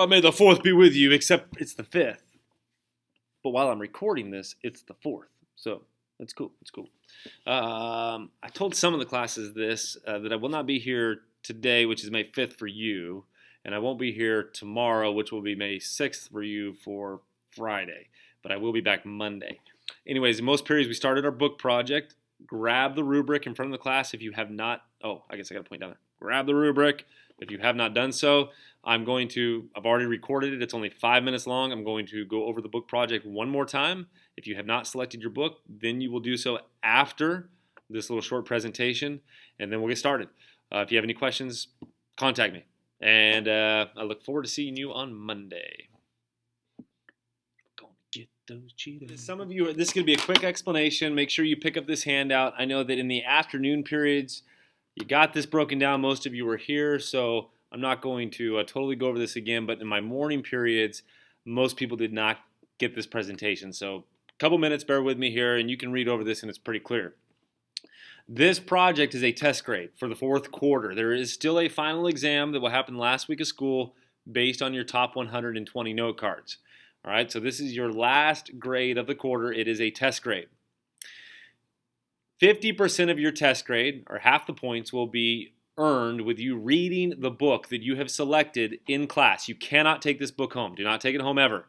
may the 4th be with you, except it's the 5th. But while I'm recording this, it's the 4th. So it's cool. It's cool. I told some of the classes this, that I will not be here today, which is May 5th for you, and I won't be here tomorrow, which will be May 6th for you for Friday, but I will be back Monday. Anyways, in most periods, we started our book project. Grab the rubric in front of the class if you have not. Oh, I guess I got to point down there. Grab the rubric if you have not done so. I've already recorded it. It's only 5 minutes long. I'm going to go over the book project one more time. If you have not selected your book, then you will do so after this little short presentation, and then we'll get started. If you have any questions, contact me. And I look forward to seeing you on Monday. Get those Cheetos. Some of you, this is going to be a quick explanation. Make sure you pick up this handout. I know that in the afternoon periods, you got this broken down. Most of you were here, so I'm not going to totally go over this again. But in my morning periods, most people did not get this presentation. So a couple minutes, bear with me here, and you can read over this, and it's pretty clear. This project is a test grade for the 4th quarter. There is still a final exam that will happen last week of school based on your top 120 note cards. All right, so this is your last grade of the quarter. It is a test grade. 50% of your test grade, or half the points, will be earned with you reading the book that you have selected in class. You cannot take this book home. Do not take it home ever.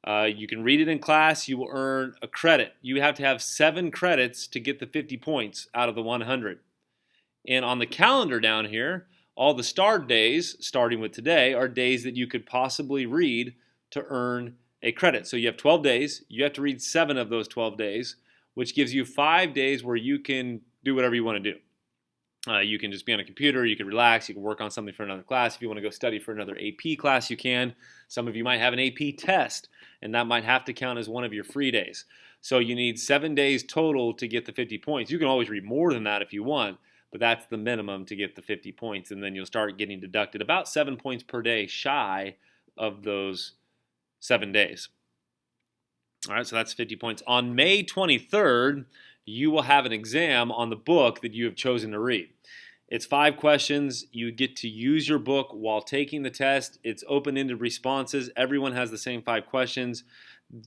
You can read it in class. You will earn a credit. You have to have 7 credits to get the 50 points out of the 100. And on the calendar down here, all the starred days, starting with today, are days that you could possibly read to earn a credit. So you have 12 days. You have to read 7 of those 12 days, which gives you 5 days where you can do whatever you want to do. You can just be on a computer. You can relax. You can work on something for another class. If you want to go study for another AP class, you can. Some of you might have an AP test, and that might have to count as one of your free days. So you need 7 days total to get the 50 points. You can always read more than that if you want, but that's the minimum to get the 50 points, and then you'll start getting deducted about 7 points per day shy of those 7 days. All right, so that's 50 points. On May 23rd, you will have an exam on the book that you have chosen to read. It's 5 questions. You get to use your book while taking the test. It's open-ended responses. Everyone has the same 5 questions.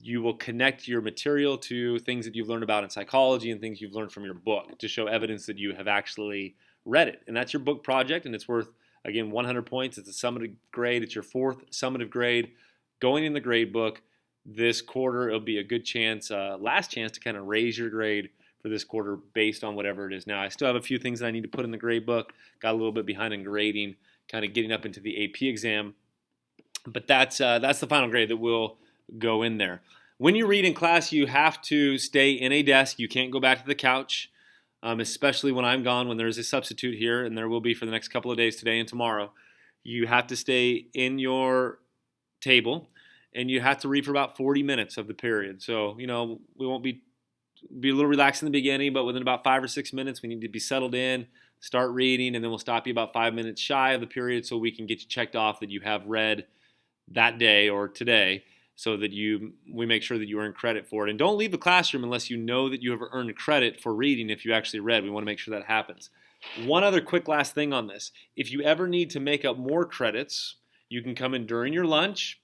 You will connect your material to things that you've learned about in psychology and things you've learned from your book to show evidence that you have actually read it. And that's your book project, and it's worth, again, 100 points. It's a summative grade. It's your 4th summative grade. Going in the grade book this quarter, it'll be a good chance, last chance to kind of raise your grade for this quarter based on whatever it is now. I still have a few things that I need to put in the grade book. Got a little bit behind in grading, kind of getting up into the AP exam. But that's the final grade that will go in there. When you read in class, you have to stay in a desk. You can't go back to the couch, especially when I'm gone, when there's a substitute here, and there will be for the next couple of days, today and tomorrow. You have to stay in your table, and you have to read for about 40 minutes of the period. So, we won't be a little relaxed in the beginning, but within about 5 or 6 minutes, we need to be settled in, start reading, and then we'll stop you about 5 minutes shy of the period so we can get you checked off that you have read that day or today, so that we make sure that you earn credit for it. And don't leave the classroom unless you know that you have earned credit for reading if you actually read. We want to make sure that happens. One other quick last thing on this. If you ever need to make up more credits, you can come in during your lunch.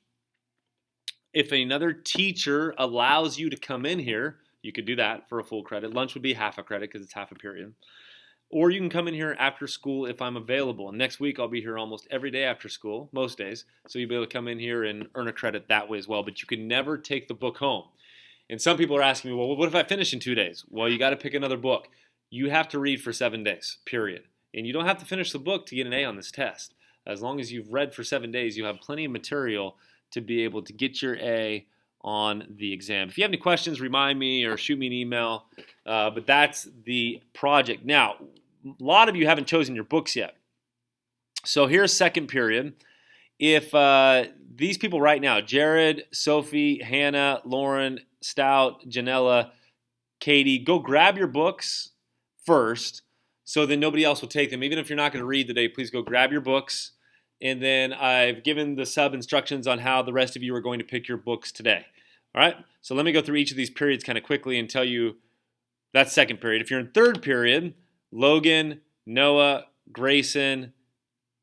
If another teacher allows you to come in here, you could do that for a full credit. Lunch would be half a credit because it's half a period. Or you can come in here after school if I'm available. And next week I'll be here almost every day after school, most days. So you'll be able to come in here and earn a credit that way as well. But you can never take the book home. And some people are asking me, well, what if I finish in 2 days? Well, you got to pick another book. You have to read for 7 days, period. And you don't have to finish the book to get an A on this test. As long as you've read for 7 days, you have plenty of material to be able to get your A on the exam. If you have any questions, remind me or shoot me an email. But that's the project. Now, a lot of you haven't chosen your books yet. So here's second period. If these people right now, Jared, Sophie, Hannah, Lauren, Stout, Janella, Katie, go grab your books first so then nobody else will take them. Even if you're not going to read today, please go grab your books. And then I've given the sub instructions on how the rest of you are going to pick your books today. All right, so let me go through each of these periods kind of quickly and tell you that's second period. If you're in third period, Logan, Noah, Grayson,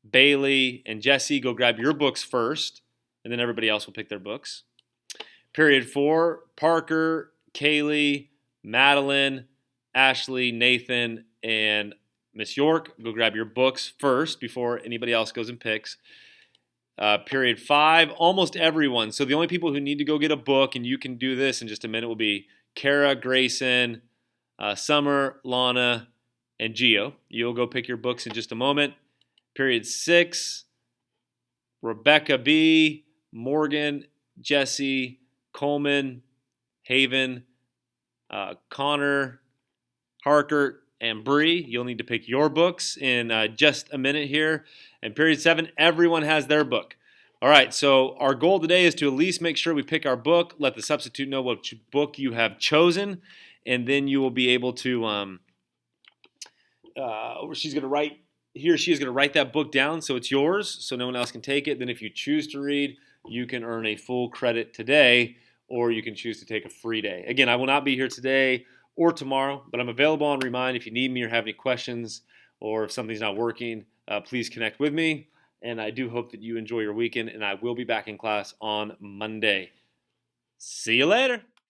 Bailey, and Jesse, go grab your books first. and then everybody else will pick their books. Period 4, Parker, Kaylee, Madeline, Ashley, Nathan, and Miss York. Go grab your books first before anybody else goes and picks. Period 5, almost everyone. So the only people who need to go get a book, and you can do this in just a minute, will be Kara, Grayson, Summer, Lana, and Gio. You'll go pick your books in just a moment. Period 6, Rebecca B, Morgan, Jesse, Coleman, Haven, Connor, Harker, and Bree. You'll need to pick your books in just a minute here. And period 7, everyone has their book. All right, so our goal today is to at least make sure we pick our book, let the substitute know what book you have chosen, and then you will be able to, she's going to write, he or she is going to write that book down so it's yours, so no one else can take it. Then if you choose to read, you can earn a full credit today, or you can choose to take a free day. Again, I will not be here today or tomorrow, but I'm available on Remind. If you need me or have any questions, or if something's not working, please connect with me. And I do hope that you enjoy your weekend, and I will be back in class on Monday. See you later.